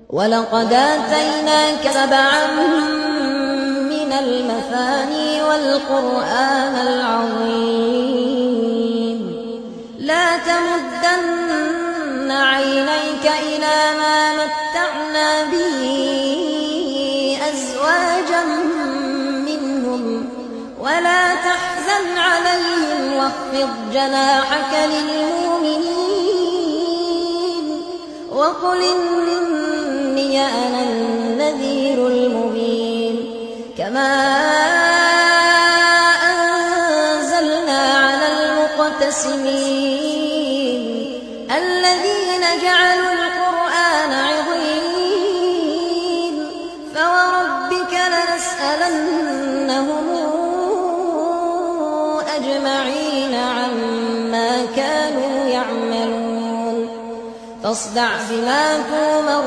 ولقد آتيناك 7 من المثاني والقرآن العظيم لا تمدن عينيك إلى ما متعنا به أزواجا منهم ولا تحزن عليهم واخفض جناحك للمؤمنين وقل إني أنا النذير المبين كما أنزلنا على المقتسمين الذين جعلوا القرآن عضين فوربك لنسألنهم أجمعين عما كانوا يعملون فاصدع بما تؤمر